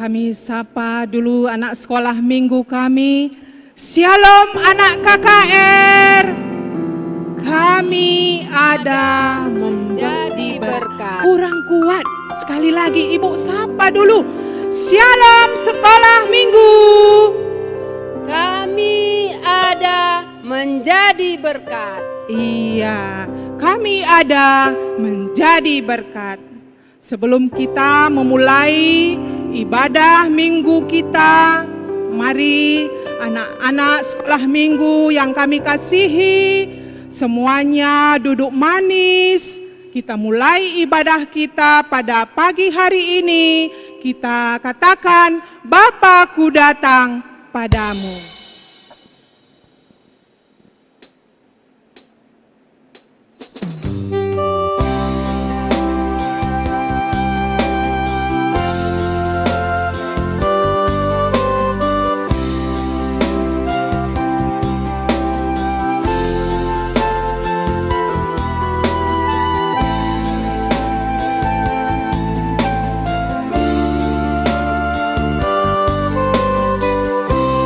Kami sapa dulu anak sekolah minggu kami. Shalom anak KKR. Kami ada menjadi berkat. Kurang kuat. Sekali lagi Ibu sapa dulu. Shalom sekolah minggu. Kami ada menjadi berkat. Iya, kami ada menjadi berkat. Sebelum kita memulai ibadah minggu kita, mari anak-anak sekolah minggu yang kami kasihi, semuanya duduk manis. Kita mulai ibadah kita pada pagi hari ini. Kita katakan, Bapakku datang padamu.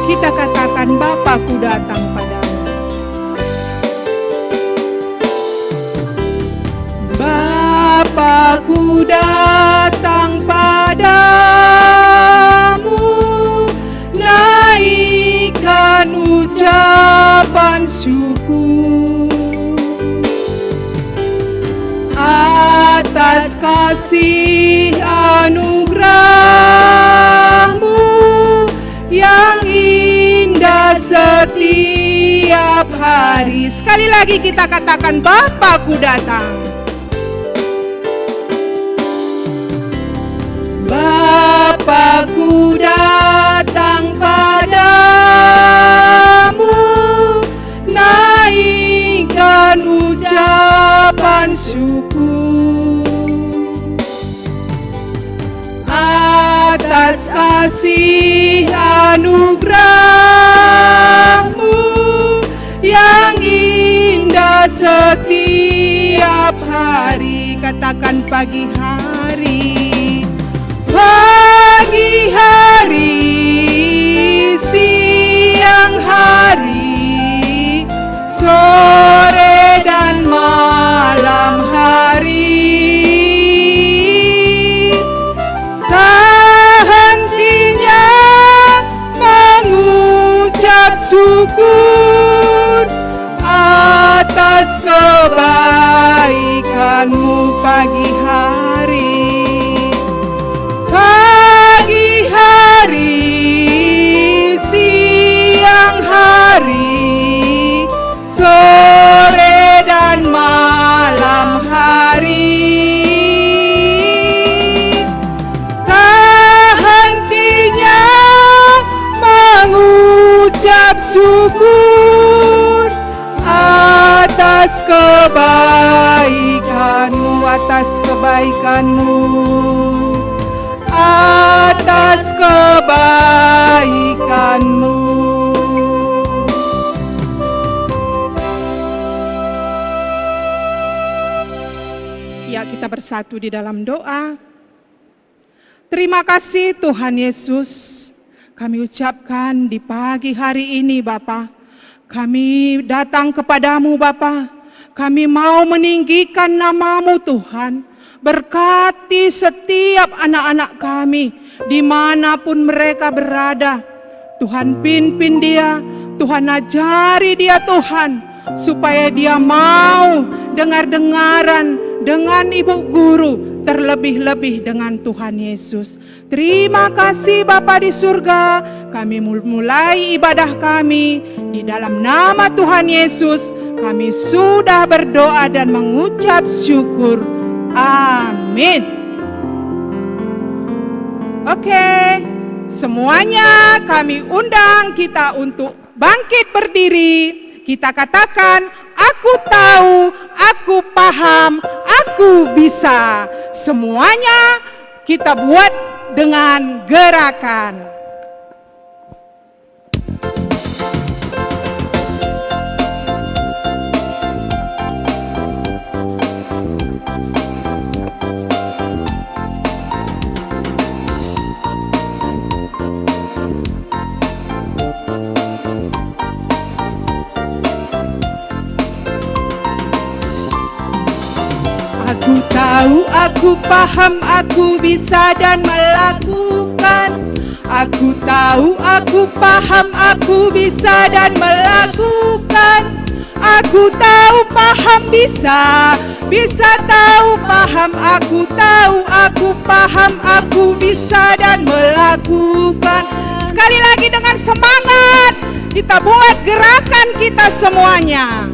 Kita katakan, Bapakku datang padamu. Bapakku datang padamu, naikkan ucapan syukur atas kasih anugerah-Mu yang indah setiap hari. Sekali lagi kita katakan, Bapakku datang. Bapakku datang padamu, naikkan ucapan syukur atas kasih anugerah-Mu yang indah setiap hari. Katakan pagi hari, pagi hari, siang hari, sore dan malam hari. Tak hentinya mengucap syukur atas kebaikan-Mu pagi hari. Pagi hari, siang hari, sore dan malam hari. Tak hentinya mengucap syukur atas kebaikan-Mu, atas kebaikan-Mu, atas kebaikan-Mu. Ya, kita bersatu di dalam doa. Terima kasih Tuhan Yesus, kami ucapkan di pagi hari ini Bapa. Kami datang kepadamu Bapa. Kami mau meninggikan nama-Mu Tuhan. Berkati setiap anak-anak kami dimanapun mereka berada. Tuhan pimpin dia, Tuhan ajari dia Tuhan, supaya dia mau dengar-dengaran dengan Ibu Guru, terlebih-lebih dengan Tuhan Yesus. Terima kasih Bapa di surga. Kami mulai ibadah kami di dalam nama Tuhan Yesus. Kami sudah berdoa dan mengucap syukur. Amin. Oke, semuanya kami undang kita untuk bangkit berdiri. Kita katakan, aku tahu, aku paham, aku bisa. Semuanya kita buat dengan gerakan. aku paham, aku bisa dan melakukan. Aku tahu, aku paham, aku bisa dan melakukan. Aku tahu, paham, bisa tahu, paham, aku tahu, aku paham, aku bisa dan melakukan. Sekali lagi dengan semangat, kita buat gerakan kita semuanya.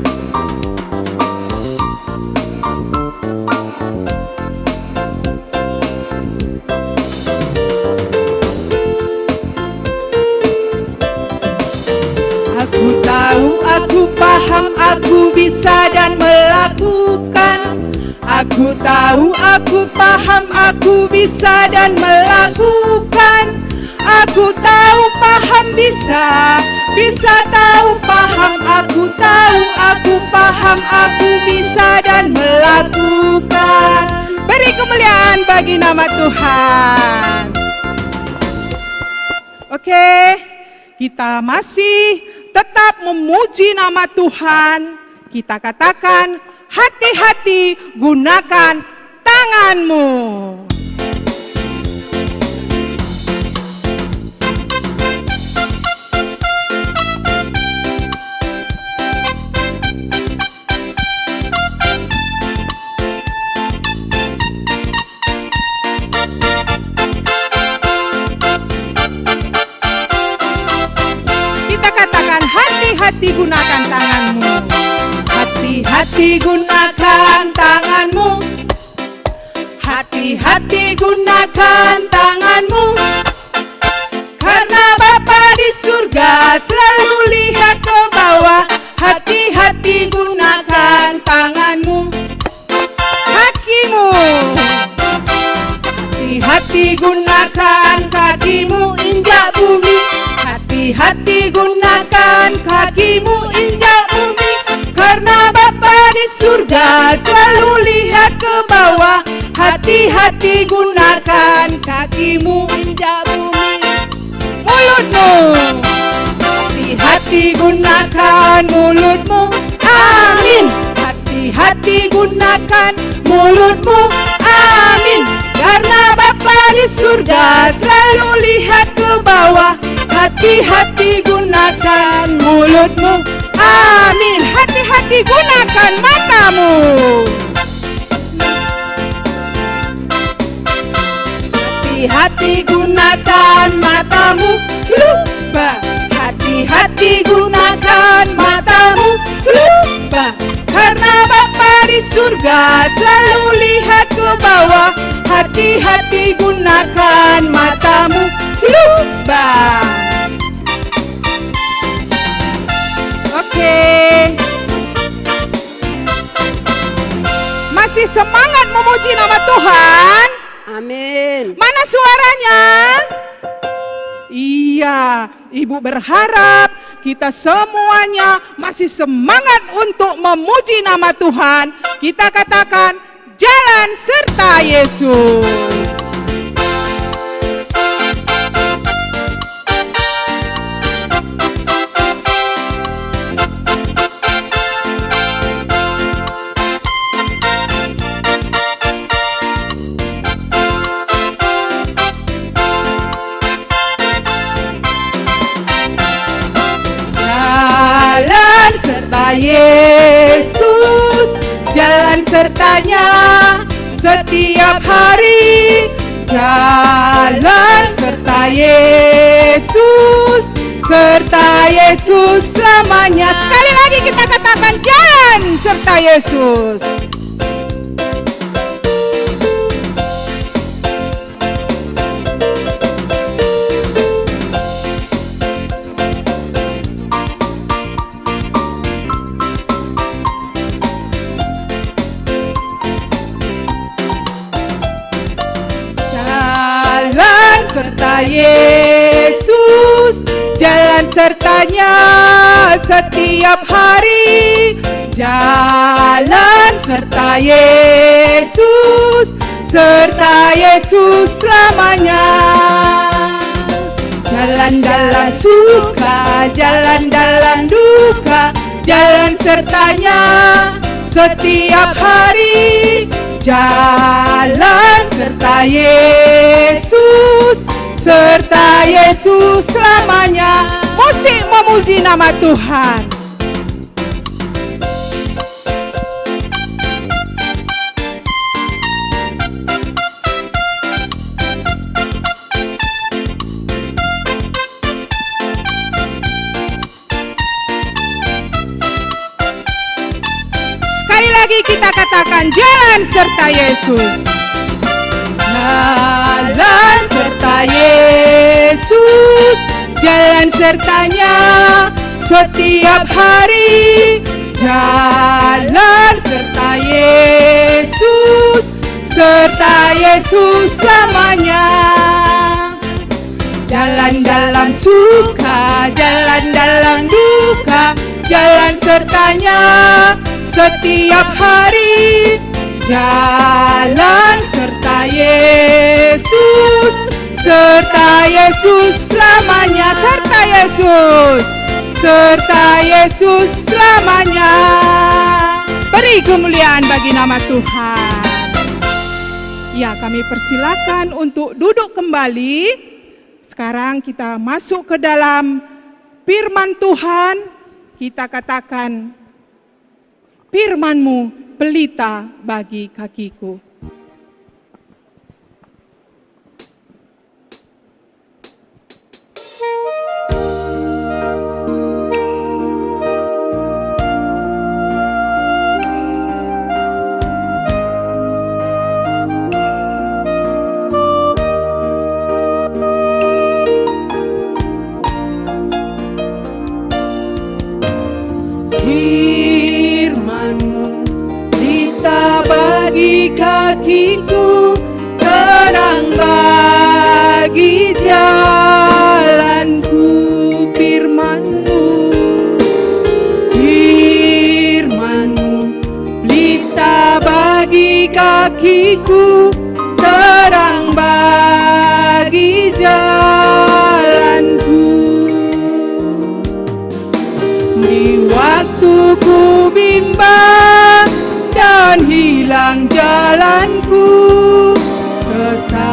Aku tahu, aku paham, aku bisa dan melakukan. Aku tahu, aku paham, aku bisa dan melakukan. Aku tahu, paham, bisa tahu, paham, aku tahu, aku paham, aku bisa dan melakukan. Beri kemuliaan bagi nama Tuhan. Oke, kita masih tetap memuji nama Tuhan. Kita katakan, hati-hati gunakan tanganmu. Hati-hati gunakan tanganmu. Hati-hati gunakan tanganmu. Hati-hati gunakan tanganmu. Karena Bapa di surga selalu lihat ke bawah. Hati-hati gunakan tanganmu. Kakimu. Hati-hati gunakan kakimu, injak bumi. Hati-hati gunakan kakimu, injak bumi. Karena Bapa di surga selalu lihat ke bawah. Hati-hati gunakan kakimu, injak bumi. Mulutmu. Hati-hati gunakan mulutmu. Amin. Hati-hati gunakan mulutmu. Amin. Karena Bapa di surga selalu lihat ke bawah. Hati-hati gunakan mulutmu. Amin. Hati-hati gunakan matamu. Hati-hati gunakan matamu. Coba. Hati-hati gunakan matamu. Coba. Karena Bapa di surga selalu lihat ke bawah. Hati-hati gunakan matamu. Coba. Oke. Masih semangat memuji nama Tuhan? Amin. Mana suaranya? Iya, Ibu berharap kita semuanya masih semangat untuk memuji nama Tuhan. Kita katakan, jalan serta Yesus. Jalan serta Yesus, jalan sertanya setiap hari. Jalan serta Yesus selamanya. Sekali lagi kita katakan, jalan serta Yesus. Serta Yesus, jalan sertanya setiap hari. Jalan serta Yesus selamanya. Jalan dalam suka, jalan dalam duka, jalan sertanya setiap hari. jalan serta Yesus, selamanya. Musik memuji nama Tuhan. Sekali lagi kita katakan jalan serta Yesus. Jalan serta Yesus, jalan sertanya setiap hari. Jalan serta Yesus selamanya. Jalan dalam suka, jalan dalam duka, jalan sertanya setiap hari. Jalan serta Yesus selamanya. Serta Yesus selamanya. Beri kemuliaan bagi nama Tuhan. Ya, kami persilakan untuk duduk kembali. Sekarang kita masuk ke dalam firman Tuhan. Kita katakan, firman-Mu pelita bagi kakiku. Kakiku, terang bagi jalanku. Firman-Mu, pelita bagi kakiku, terang bagi jalanku. Di waktu ku bimbang dan hilang jalanku, tetaplah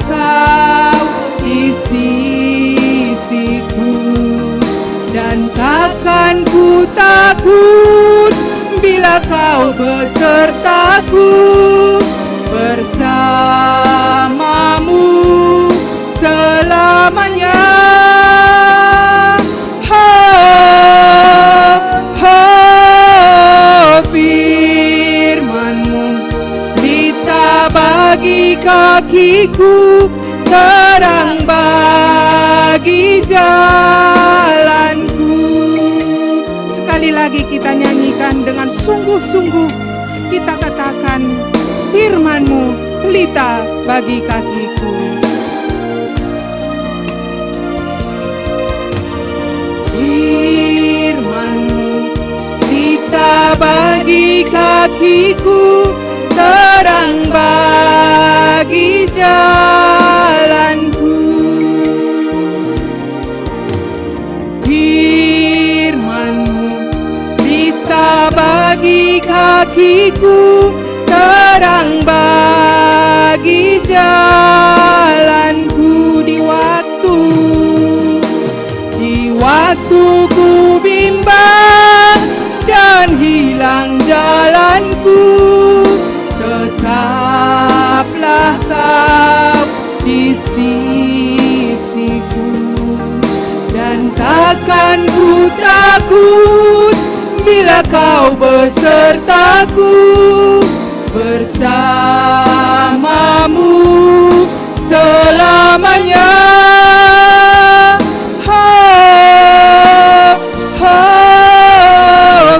Kau di sisiku, dan takkan ku takut bila Kau besertaku, bersamamu selamanya. Firman-Mu pelita bagi kakiku, terang bagi jalanku. Sekali lagi kita nyanyikan dengan sungguh-sungguh. Kita katakan, firman-Mu pelita bagi kakiku. Bagi kakiku, terang bagi jalanku. Firman-Mu pelita bagi kakiku, terang bagi jalanku. Di waktu ku bimbang dan hilang jalanku, tetaplah Kau di sisiku, dan takkan ku takut bila Kau besertaku, bersamamu selamanya.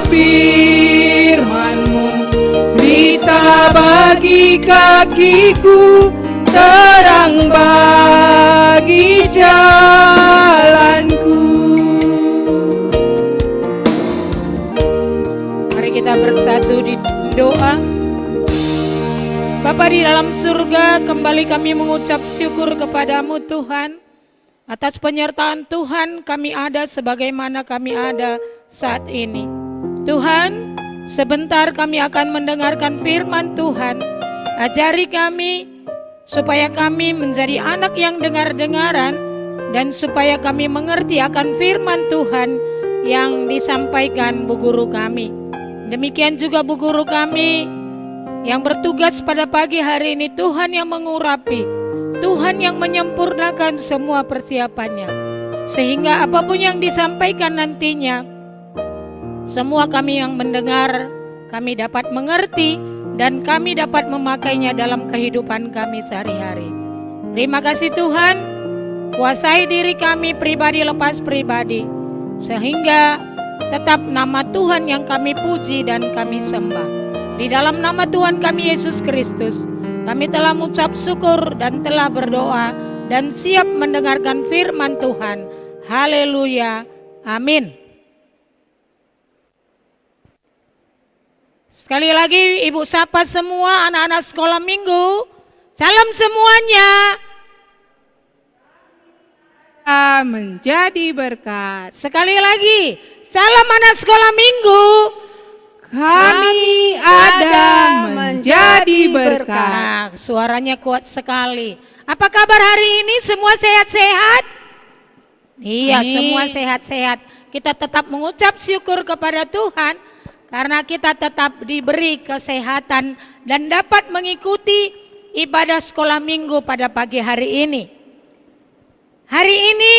Firman-Mu pelita bagi kakiku, terang bagi jalanku. Mari kita bersatu di doa. Bapa di dalam surga, kembali kami mengucap syukur kepadamu Tuhan. Atas penyertaan Tuhan kami ada sebagaimana kami ada saat ini. Tuhan, Sebentar kami akan mendengarkan firman Tuhan. Ajari kami supaya kami menjadi anak yang dengar-dengaran dan supaya kami mengerti akan firman Tuhan yang disampaikan Bu Guru kami. Demikian juga Bu Guru kami yang bertugas pada pagi hari ini, Tuhan yang mengurapi, Tuhan yang menyempurnakan semua persiapannya, sehingga apapun yang disampaikan nantinya, semua kami yang mendengar, kami dapat mengerti dan kami dapat memakainya dalam kehidupan kami sehari-hari. Terima kasih Tuhan, kuasai diri kami pribadi lepas pribadi, sehingga tetap nama Tuhan yang kami puji dan kami sembah. Di dalam nama Tuhan kami Yesus Kristus, kami telah mengucap syukur dan telah berdoa dan siap mendengarkan firman Tuhan. Haleluya, amin. Sekali lagi Ibu sapa semua anak-anak sekolah minggu. Salam semuanya. Menjadi berkat. Sekali lagi, salam anak sekolah minggu. Kami ada menjadi berkat. Nah, suaranya kuat sekali. Apa kabar hari ini? Semua sehat-sehat? Iya, Amin. semua sehat-sehat. Kita tetap mengucap syukur kepada Tuhan karena kita tetap diberi kesehatan dan dapat mengikuti ibadah sekolah minggu pada pagi hari ini. Hari ini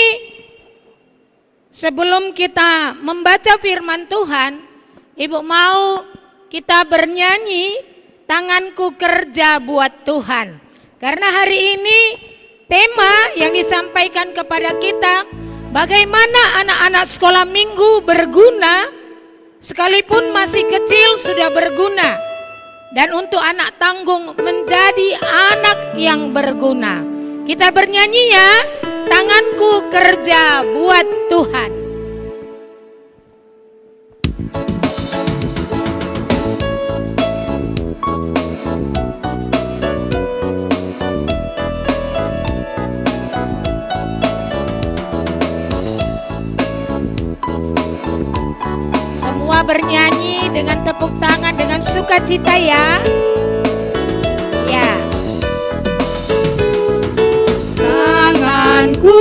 sebelum kita membaca firman Tuhan, Ibu mau kita bernyanyi Tanganku Kerja Buat Tuhan. Karena hari ini tema yang disampaikan kepada kita, bagaimana anak-anak sekolah minggu berguna, sekalipun masih kecil sudah berguna. Dan untuk anak tanggung menjadi anak yang berguna. Kita bernyanyi ya, Tanganku Kerja Buat Tuhan. Semua bernyanyi dengan tepuk tangan, dengan sukacita ya. Ya. Tanganku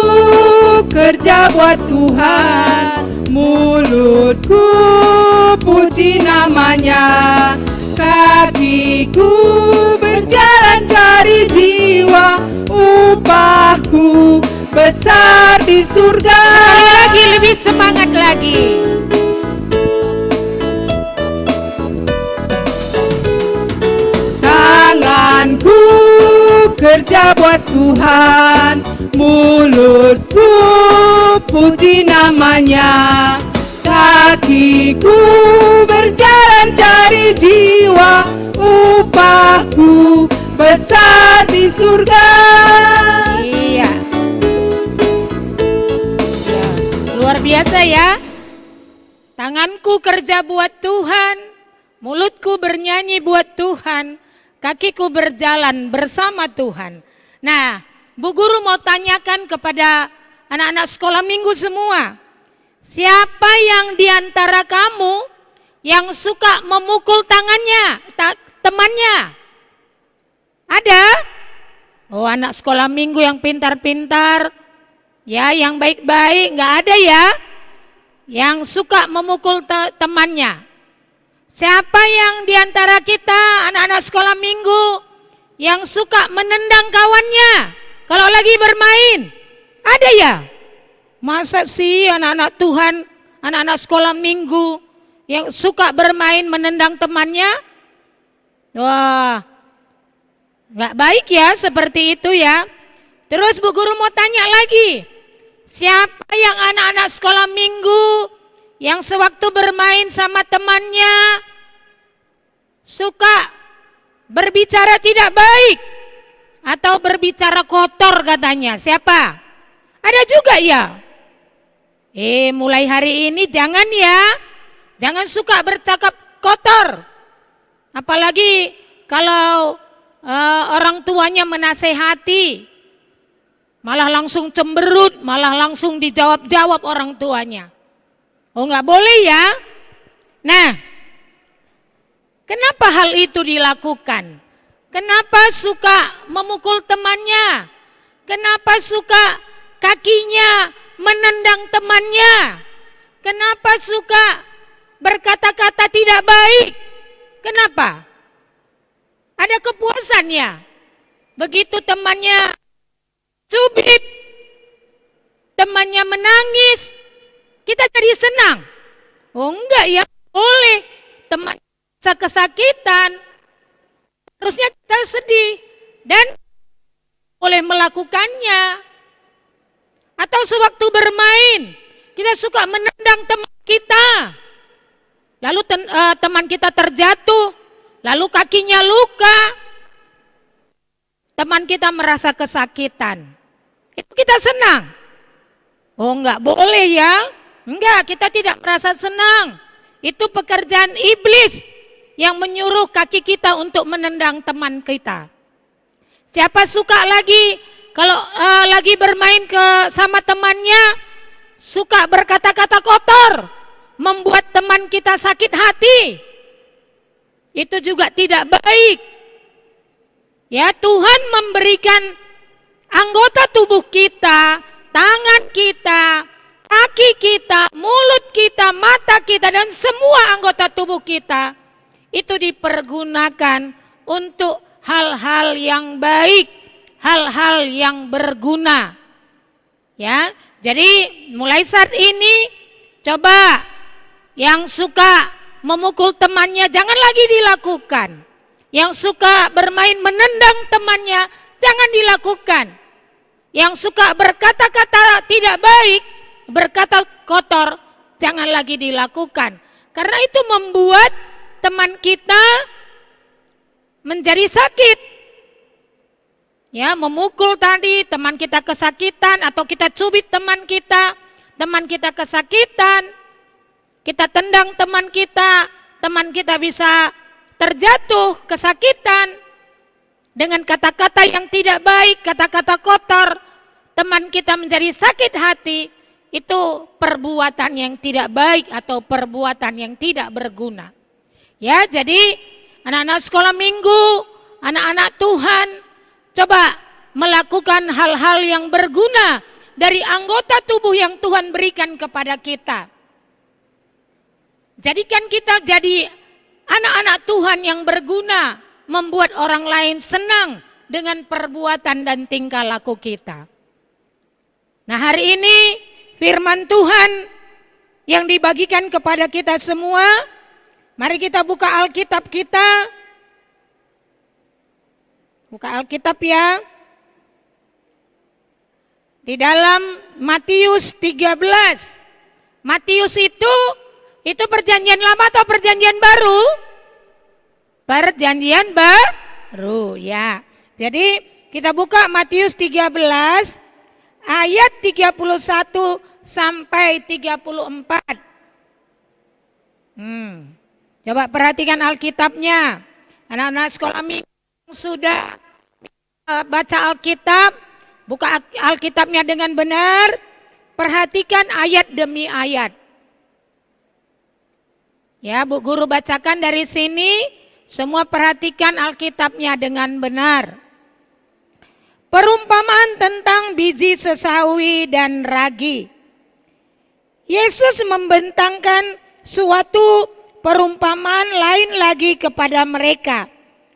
kerja buat Tuhan, mulutku puji namanya, kakiku berjalan cari jiwa, upahku besar di surga. Sekali lagi, lebih semangat lagi. Tanganku kerja buat Tuhan, mulutku puji namanya, kakiku berjalan cari jiwa, upahku besar di surga. Iya. Ya, luar biasa ya. Tanganku kerja buat Tuhan, mulutku bernyanyi buat Tuhan, kakiku berjalan bersama Tuhan. Nah, Bu Guru mau tanyakan kepada anak-anak sekolah minggu semua, siapa yang diantara kamu yang suka memukul tangannya, temannya? Ada? Oh, anak sekolah minggu yang pintar-pintar, ya, yang baik-baik, nggak ada ya? Yang suka memukul temannya. Siapa yang diantara kita anak-anak sekolah minggu yang suka menendang kawannya kalau lagi bermain? Ada ya? Masa sih anak-anak Tuhan, anak-anak sekolah minggu yang suka bermain menendang temannya? Wah, nggak baik ya seperti itu ya. Terus Bu Guru mau tanya lagi, siapa yang anak-anak sekolah minggu yang sewaktu bermain sama temannya suka berbicara tidak baik atau berbicara kotor katanya? Siapa? Ada juga ya? Mulai hari ini jangan ya, jangan suka bercakap kotor. Apalagi kalau orang tuanya menasehati, malah langsung cemberut, malah langsung dijawab-jawab orang tuanya. Oh, nggak boleh ya. Nah, Kenapa hal itu dilakukan? Kenapa suka memukul temannya? Kenapa suka kakinya menendang temannya? Kenapa suka berkata-kata tidak baik? Kenapa? Ada kepuasannya. Begitu temannya cubit, temannya menangis, kita jadi senang. Oh enggak ya, boleh. Teman bisa kesakitan, harusnya kita sedih dan boleh melakukannya. Atau sewaktu bermain, kita suka menendang teman kita. Lalu teman kita terjatuh, lalu kakinya luka. Teman kita merasa kesakitan. Itu kita senang. Oh enggak boleh ya. Enggak, kita tidak merasa senang. Itu pekerjaan iblis yang menyuruh kaki kita untuk menendang teman kita. Siapa suka lagi kalau lagi bermain sama temannya, suka berkata-kata kotor, membuat teman kita sakit hati. Itu juga tidak baik. Ya, Tuhan memberikan anggota tubuh kita, tangan kita, kaki kita, mulut kita, mata kita, dan semua anggota tubuh kita itu dipergunakan untuk hal-hal yang baik, hal-hal yang berguna. Ya, jadi mulai saat ini coba yang suka memukul temannya jangan lagi dilakukan. Yang suka bermain menendang temannya jangan dilakukan. Yang suka berkata-kata tidak baik, berkata kotor, jangan lagi dilakukan. Karena itu membuat teman kita menjadi sakit. Ya, memukul tadi, teman kita kesakitan, atau kita cubit teman kita kesakitan, kita tendang teman kita bisa terjatuh, kesakitan, dengan kata-kata yang tidak baik, kata-kata kotor, teman kita menjadi sakit hati. Itu perbuatan yang tidak baik atau perbuatan yang tidak berguna. Ya, jadi anak-anak sekolah minggu, anak-anak Tuhan, coba melakukan hal-hal yang berguna dari anggota tubuh yang Tuhan berikan kepada kita. Jadikan kita jadi anak-anak Tuhan yang berguna, membuat orang lain senang dengan perbuatan dan tingkah laku kita. Nah, hari ini firman Tuhan yang dibagikan kepada kita semua, mari kita buka Alkitab kita. Buka Alkitab ya. Di dalam Matius 13. Matius itu perjanjian lama atau perjanjian baru? Perjanjian baru ya. Jadi kita buka Matius 13 ayat 31 sampai 34. Coba perhatikan Alkitabnya. Anak-anak sekolah minggu sudah baca Alkitab, buka Alkitabnya dengan benar, perhatikan ayat demi ayat. Ya, Bu Guru bacakan dari sini, semua perhatikan Alkitabnya dengan benar. Perumpamaan tentang biji sesawi dan ragi. Yesus membentangkan suatu perumpamaan lain lagi kepada mereka.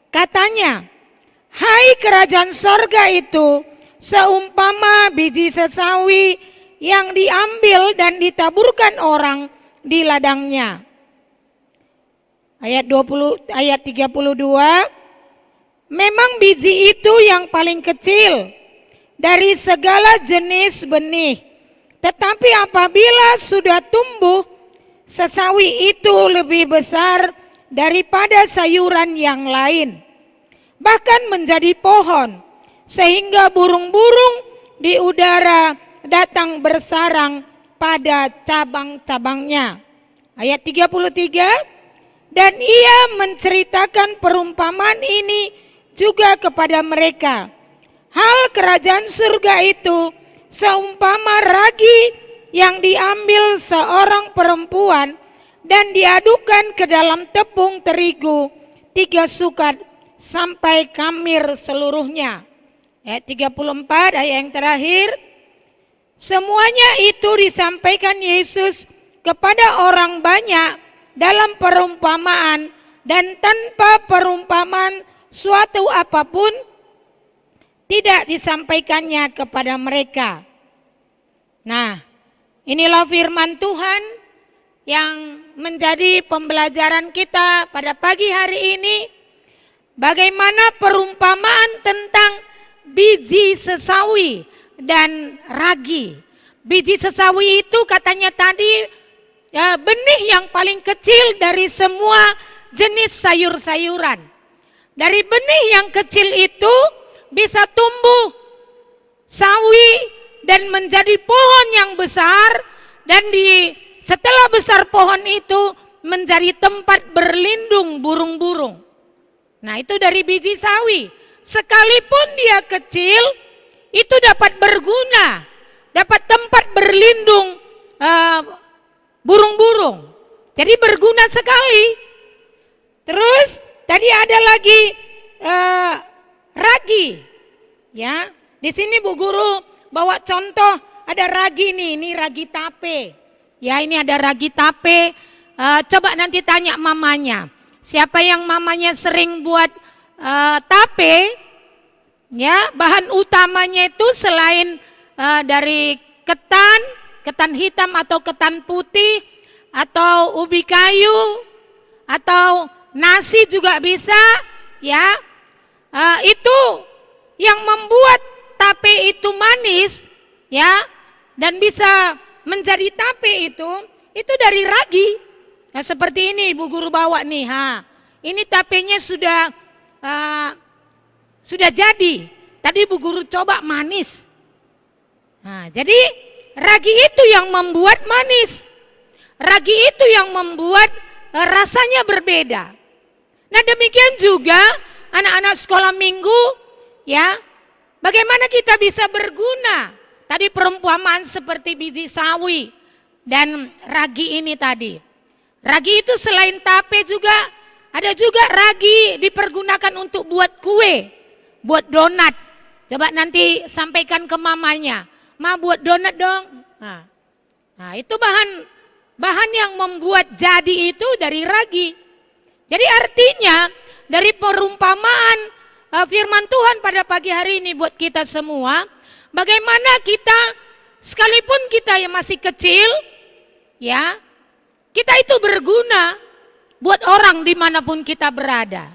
Katanya, hai kerajaan sorga itu seumpama biji sesawi yang diambil dan ditaburkan orang di ladangnya. Ayat 32, memang biji itu yang paling kecil dari segala jenis benih. Tetapi apabila sudah tumbuh, sesawi itu lebih besar daripada sayuran yang lain. Bahkan menjadi pohon, sehingga burung-burung di udara datang bersarang pada cabang-cabangnya. Ayat 33, dan ia menceritakan perumpamaan ini juga kepada mereka. Hal kerajaan surga itu seumpama ragi yang diambil seorang perempuan dan diadukan ke dalam tepung terigu 3 sukat sampai kamir seluruhnya. Ayat 34, ayat yang terakhir. Semuanya itu disampaikan Yesus kepada orang banyak dalam perumpamaan, dan tanpa perumpamaan suatu apapun tidak disampaikannya kepada mereka. Nah, inilah firman Tuhan yang menjadi pembelajaran kita pada pagi hari ini. Bagaimana perumpamaan tentang biji sesawi dan ragi. Biji sesawi itu katanya tadi benih yang paling kecil dari semua jenis sayur-sayuran. Dari benih yang kecil itu bisa tumbuh sawi dan menjadi pohon yang besar, dan setelah besar pohon itu menjadi tempat berlindung burung-burung. Nah, itu dari biji sawi. Sekalipun dia kecil, itu dapat berguna, dapat tempat berlindung burung-burung. Jadi berguna sekali. Terus tadi ada lagi ragi, ya. Di sini Bu Guru bawa contoh, ada ragi nih, ini ragi tape. Ya, ini ada ragi tape. Coba nanti tanya mamanya. Siapa yang mamanya sering buat tape? Ya, bahan utamanya itu selain dari ketan hitam atau ketan putih, atau ubi kayu, atau nasi juga bisa, ya. Itu yang membuat tape itu manis, ya, dan bisa menjadi tape itu dari ragi. Nah, seperti ini Bu Guru bawa nih, ini tapenya sudah jadi. Tadi Bu Guru coba manis. Nah, jadi ragi itu yang membuat manis. Ragi itu yang membuat rasanya berbeda. Nah, demikian juga anak-anak sekolah minggu, ya. Bagaimana kita bisa berguna? Tadi perumpamaan seperti biji sawi dan ragi ini tadi. Ragi itu selain tape juga ada juga ragi dipergunakan untuk buat kue, buat donat. Coba nanti sampaikan ke mamanya, "Ma, buat donat dong." Nah, itu bahan yang membuat jadi itu dari ragi. Jadi artinya dari perumpamaan firman Tuhan pada pagi hari ini buat kita semua, bagaimana kita sekalipun kita yang masih kecil, ya, kita itu berguna buat orang dimanapun kita berada.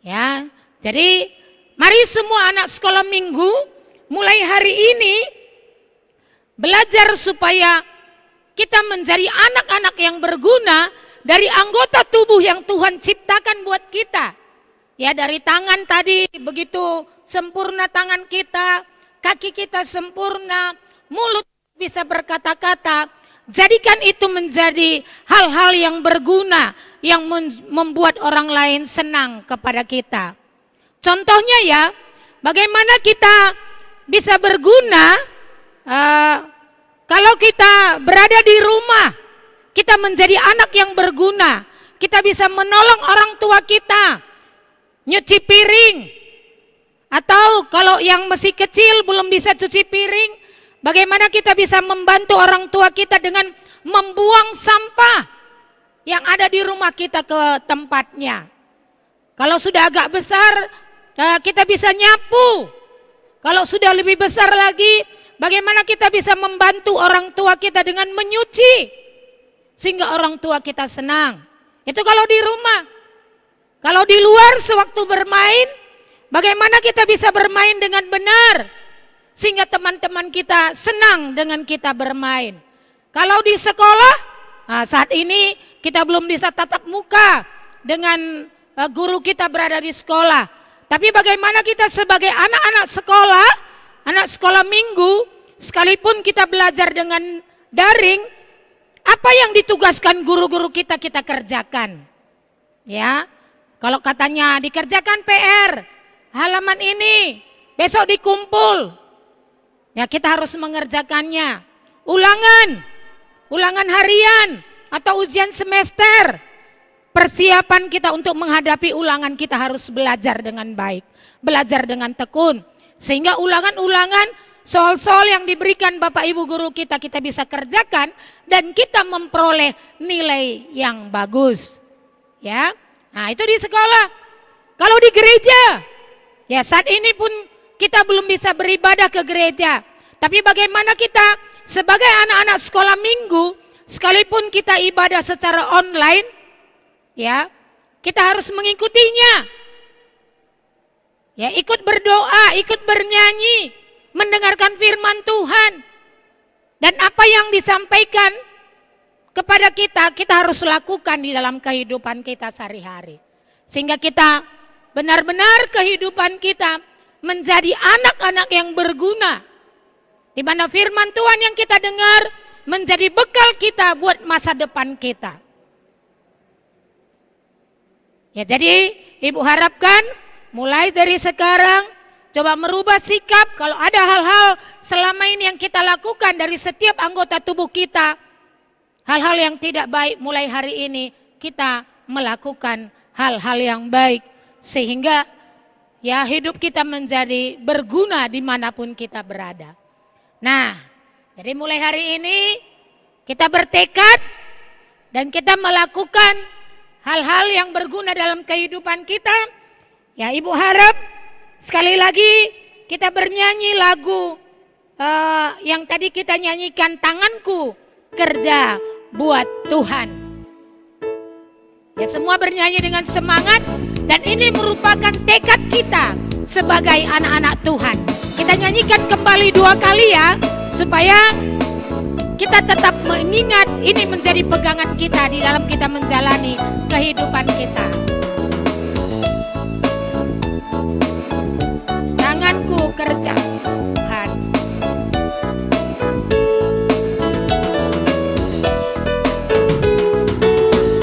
Ya, jadi mari semua anak sekolah minggu mulai hari ini belajar supaya kita menjadi anak-anak yang berguna dari anggota tubuh yang Tuhan ciptakan buat kita. Ya, dari tangan tadi begitu sempurna tangan kita, kaki kita sempurna, mulut bisa berkata-kata. Jadikan itu menjadi hal-hal yang berguna, yang membuat orang lain senang kepada kita. Contohnya ya, bagaimana kita bisa berguna kalau kita berada di rumah, kita menjadi anak yang berguna. Kita bisa menolong orang tua kita, nyuci piring. Atau kalau yang masih kecil belum bisa cuci piring, bagaimana kita bisa membantu orang tua kita dengan membuang sampah yang ada di rumah kita ke tempatnya. Kalau sudah agak besar, kita bisa nyapu. Kalau sudah lebih besar lagi, bagaimana kita bisa membantu orang tua kita dengan menyuci, sehingga orang tua kita senang. Itu kalau di rumah. Kalau di luar sewaktu bermain, bagaimana kita bisa bermain dengan benar, sehingga teman-teman kita senang dengan kita bermain. Kalau di sekolah, saat ini kita belum bisa tatap muka dengan guru kita berada di sekolah. Tapi bagaimana kita sebagai anak-anak sekolah minggu, sekalipun kita belajar dengan daring, apa yang ditugaskan guru-guru kita kerjakan. Ya, kalau katanya dikerjakan PR, halaman ini, besok dikumpul. Ya, kita harus mengerjakannya. Ulangan harian atau ujian semester. persiapan kita untuk menghadapi ulangan, kita harus belajar dengan baik, belajar dengan tekun. Sehingga ulangan-ulangan, soal-soal yang diberikan Bapak Ibu guru kita, kita bisa kerjakan dan kita memperoleh nilai yang bagus. Ya, nah itu di sekolah. Kalau di gereja, ya saat ini pun kita belum bisa beribadah ke gereja. Tapi bagaimana kita sebagai anak-anak sekolah minggu, sekalipun kita ibadah secara online, ya, kita harus mengikutinya. Ya, ikut berdoa, ikut bernyanyi, mendengarkan firman Tuhan. Dan apa yang disampaikan kepada kita, kita harus lakukan di dalam kehidupan kita sehari-hari. Sehingga kita benar-benar kehidupan kita menjadi anak-anak yang berguna. Di mana firman Tuhan yang kita dengar menjadi bekal kita buat masa depan kita. Ya, jadi Ibu harapkan mulai dari sekarang coba merubah sikap. Kalau ada hal-hal selama ini yang kita lakukan dari setiap anggota tubuh kita, hal-hal yang tidak baik, mulai hari ini kita melakukan hal-hal yang baik. Sehingga ya hidup kita menjadi berguna dimanapun kita berada. Nah, jadi mulai hari ini kita bertekad dan kita melakukan hal-hal yang berguna dalam kehidupan kita. Ya, Ibu harap sekali lagi kita bernyanyi lagu yang tadi kita nyanyikan, tanganku kerja buat Tuhan. Ya, semua bernyanyi dengan semangat dan ini merupakan tekad kita sebagai anak-anak Tuhan. Kita nyanyikan kembali 2 kali ya, supaya kita tetap mengingat ini menjadi pegangan kita di dalam kita menjalani kehidupan kita. Tanganku kerja Tuhan.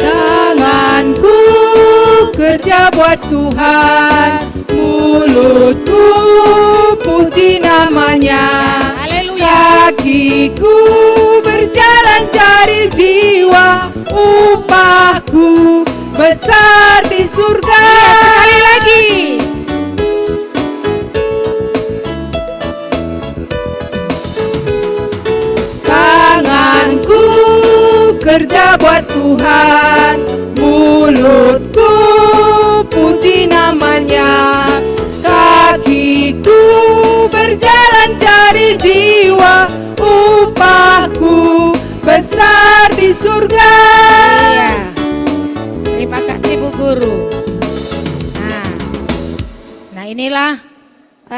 Tanganku kerja buat Tuhan, mulutku puji namanya. Haleluya. Kakiku berjalan cari jiwa, upahku besar di surga. Ya, sekali lagi. Tanganku kerja buat Tuhan, mulutku puji namanya. Kakiku berjalan cari jiwa, upahku besar di surga. Iya. Terima kasih Bu Guru. Nah inilah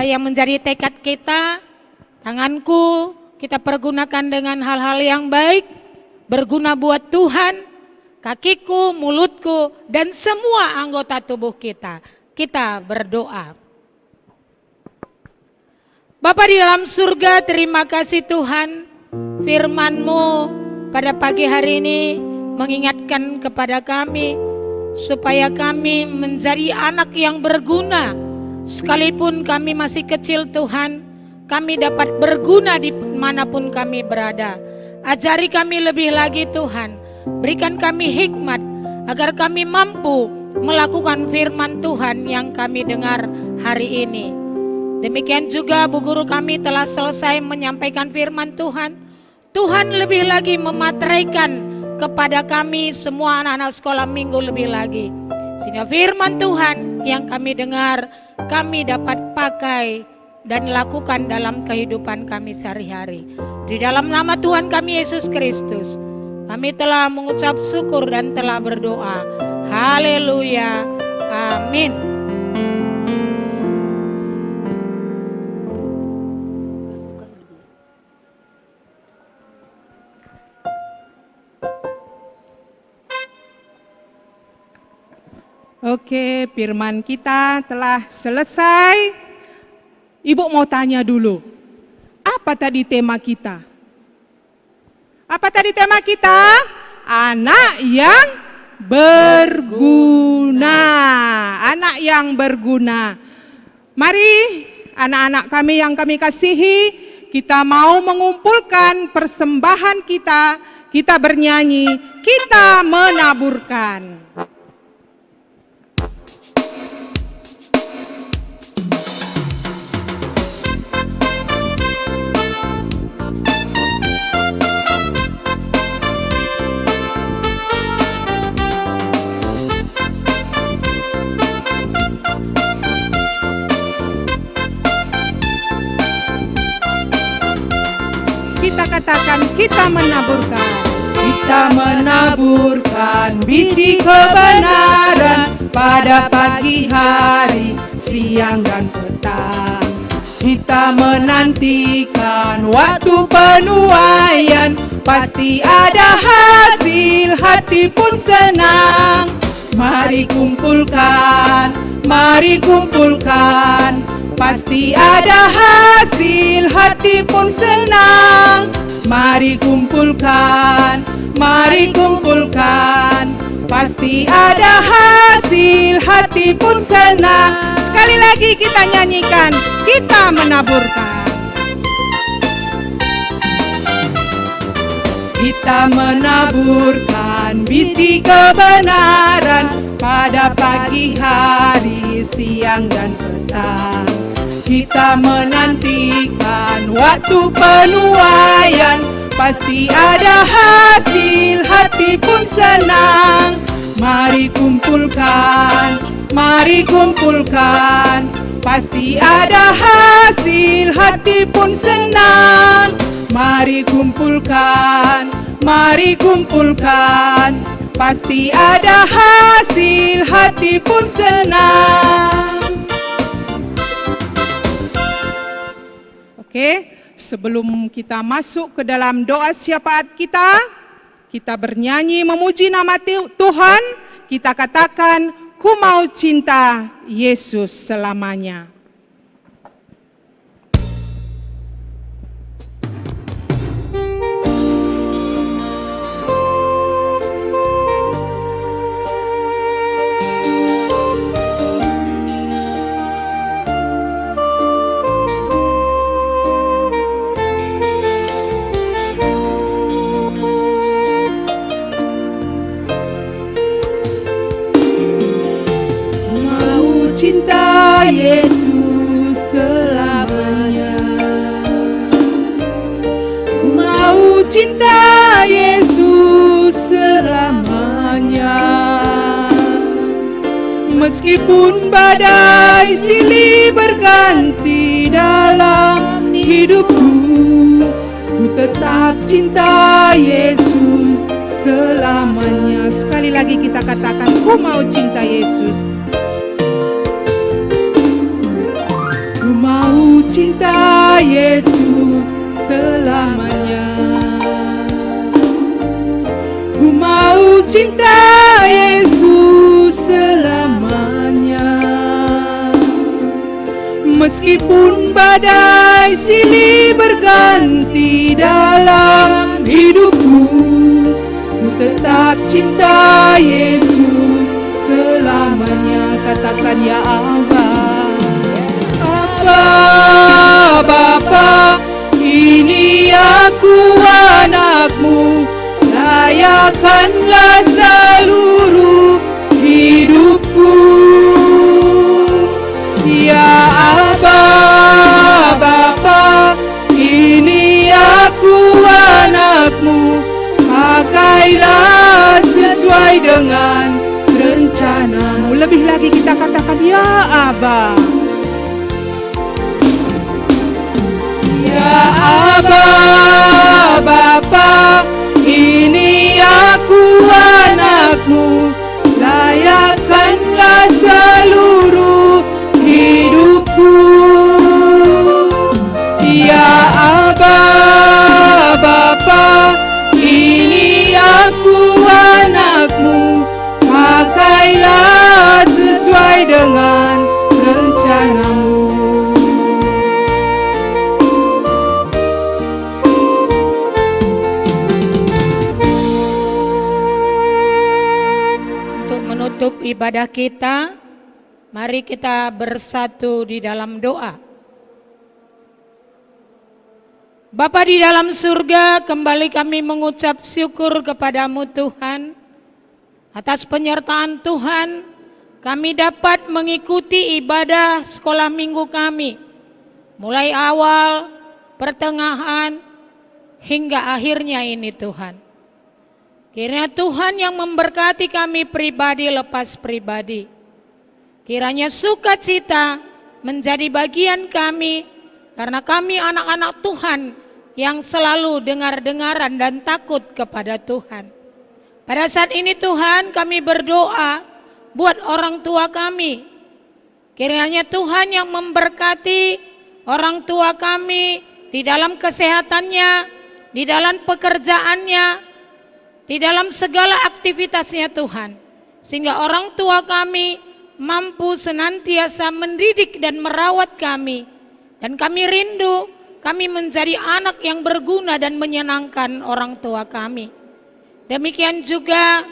yang menjadi tekad kita. Tanganku kita pergunakan dengan hal-hal yang baik, berguna buat Tuhan. Kakiku, mulutku, dan semua anggota tubuh kita. Kita berdoa. Bapa di dalam surga, terima kasih Tuhan, firman-Mu pada pagi hari ini mengingatkan kepada kami supaya kami menjadi anak yang berguna. Sekalipun kami masih kecil Tuhan, kami dapat berguna di manapun kami berada. Ajari kami lebih lagi Tuhan, berikan kami hikmat agar kami mampu melakukan firman Tuhan yang kami dengar hari ini. Demikian juga Bu Guru kami telah selesai menyampaikan firman Tuhan. Tuhan lebih lagi memateraikan kepada kami semua anak-anak sekolah minggu lebih lagi. Sehingga firman Tuhan yang kami dengar, kami dapat pakai dan lakukan dalam kehidupan kami sehari-hari. Di dalam nama Tuhan kami Yesus Kristus, kami telah mengucap syukur dan telah berdoa. Haleluya. Amin. Oke, firman kita telah selesai. Ibu mau tanya dulu, apa tadi tema kita? Apa tadi tema kita? Anak yang berguna. Anak yang berguna. Mari anak-anak kami yang kami kasihi, kita mau mengumpulkan persembahan kita, kita bernyanyi, kita menaburkan. kita katakan, kita menaburkan. Kita menaburkan biji kebenaran pada pagi hari, siang dan petang. Kita menantikan waktu penuaian, pasti ada hasil, hati pun senang. Mari kumpulkan, pasti ada hasil, hati pun senang. Mari kumpulkan, pasti ada hasil, hati pun senang. Sekali lagi kita nyanyikan, kita menaburkan. Kita menaburkan biji kebenaran pada pagi hari, siang dan petang. Kita menantikan waktu penuaian, pasti ada hasil, hati pun senang. Mari kumpulkan, pasti ada hasil, hati pun senang. Mari kumpulkan, pasti ada hasil, hati pun senang. Oke, sebelum kita masuk ke dalam doa syafaat kita bernyanyi memuji nama Tuhan, kita katakan, ku mau cinta Yesus selamanya. Cinta Yesus selamanya. Ku mau cinta Yesus selamanya. Meskipun badai silih berganti dalam hidupku, ku tetap cinta Yesus selamanya. Sekali lagi kita katakan, ku mau cinta Yesus. Ku mau cinta Yesus selamanya. Ku mau cinta Yesus selamanya. Meskipun badai silih berganti dalam hidupku, ku tetap cinta Yesus selamanya. Katakan, ya Allah. Bapa, ini aku anakmu, layakanlah seluruh hidupku. Ya Aba, Bapa, ini aku anakmu, pakailah sesuai dengan rencanamu. Lebih lagi kita katakan, ya Aba. Ya Aba, Bapa, ini aku anakmu, layakkanlah seluruh hidupku. Ya Aba, Bapa, ini aku anakmu, pakailah sesuai dengan rencanamu. Menutup ibadah kita, mari kita bersatu di dalam doa. Bapa di dalam surga, kembali kami mengucap syukur kepadamu Tuhan. Atas penyertaan Tuhan, kami dapat mengikuti ibadah sekolah minggu kami. Mulai awal, pertengahan, hingga akhirnya ini Tuhan. Kiranya Tuhan yang memberkati kami pribadi lepas pribadi. Kiranya sukacita menjadi bagian kami, karena kami anak-anak Tuhan yang selalu dengar-dengaran dan takut kepada Tuhan. Pada saat ini Tuhan, kami berdoa buat orang tua kami. Kiranya Tuhan yang memberkati orang tua kami di dalam kesehatannya, di dalam pekerjaannya, di dalam segala aktivitasnya Tuhan. Sehingga orang tua kami mampu senantiasa mendidik dan merawat kami. Dan kami rindu, kami menjadi anak yang berguna dan menyenangkan orang tua kami. Demikian juga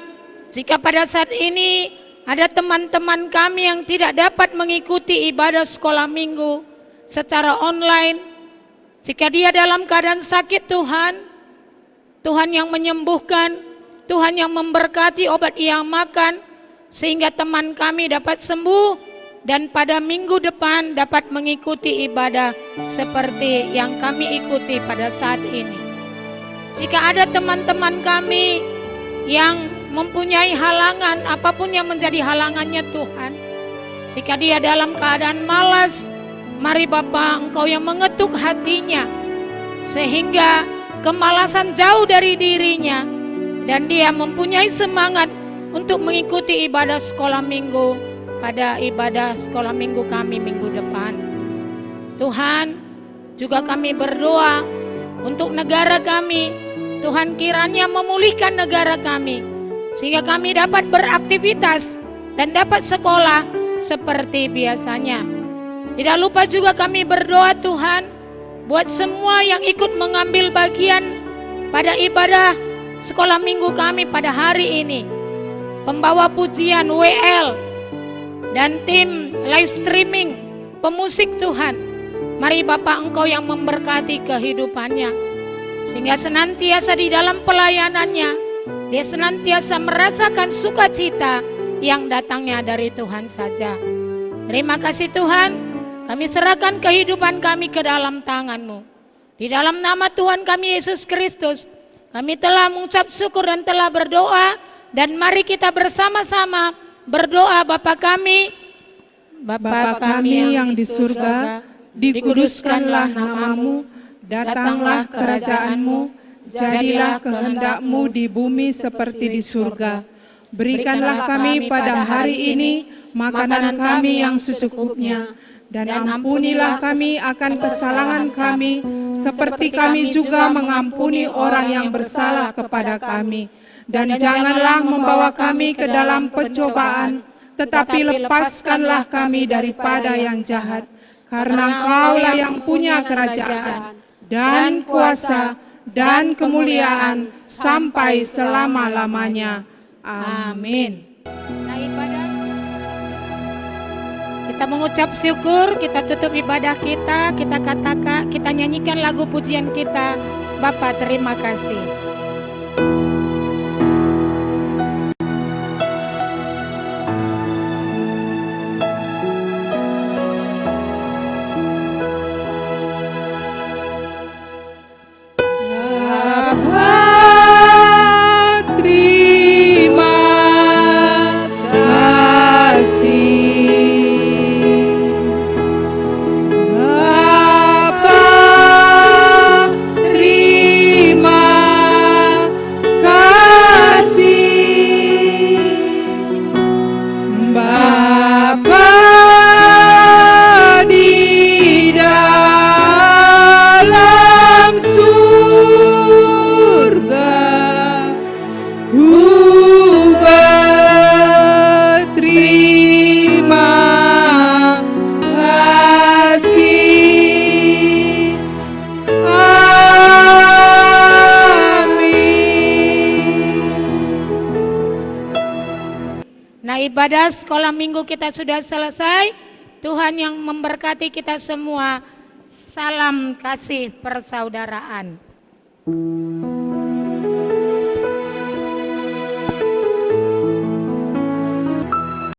jika pada saat ini ada teman-teman kami yang tidak dapat mengikuti ibadah sekolah minggu secara online, jika dia dalam keadaan sakit Tuhan yang menyembuhkan, Tuhan yang memberkati obat yang makan, sehingga teman kami dapat sembuh dan pada minggu depan dapat mengikuti ibadah seperti yang kami ikuti pada saat ini. Jika ada teman-teman kami yang mempunyai halangan, apapun yang menjadi halangannya Tuhan, jika dia dalam keadaan malas, mari Bapa, Engkau yang mengetuk hatinya sehingga kemalasan jauh dari dirinya dan dia mempunyai semangat untuk mengikuti ibadah sekolah minggu pada ibadah sekolah minggu kami minggu depan. Tuhan, juga kami berdoa untuk negara kami. Tuhan kiranya memulihkan negara kami sehingga kami dapat beraktivitas dan dapat sekolah seperti biasanya. Tidak lupa juga kami berdoa Tuhan buat semua yang ikut mengambil bagian pada ibadah sekolah minggu kami pada hari ini. Pembawa pujian WL dan tim live streaming, pemusik Tuhan, mari Bapak Engkau yang memberkati kehidupannya sehingga senantiasa di dalam pelayanannya dia senantiasa merasakan sukacita yang datangnya dari Tuhan saja. Terima kasih Tuhan, kami serahkan kehidupan kami ke dalam tangan-Mu. Di dalam nama Tuhan kami Yesus Kristus, kami telah mengucap syukur dan telah berdoa, dan mari kita bersama-sama berdoa. Bapa kami yang di surga, dikuduskanlah nama-Mu, datanglah kerajaan-Mu, jadilah kehendak-Mu di bumi seperti di surga. Berikanlah kami pada hari ini makanan kami yang secukupnya, dan ampunilah kami akan kesalahan kami, seperti kami juga mengampuni orang yang bersalah kepada kami. Dan janganlah membawa kami ke dalam pencobaan, tetapi lepaskanlah kami daripada yang jahat. Karena Engkaulah yang punya kerajaan, dan kuasa, dan kemuliaan, sampai selama-lamanya. Amin. Nah, ibadah kita mengucap syukur, kita tutup ibadah kita katakan, kita nyanyikan lagu pujian kita. Bapa terima kasih. Ibadah sekolah minggu kita sudah selesai. Tuhan yang memberkati kita semua. Salam kasih persaudaraan.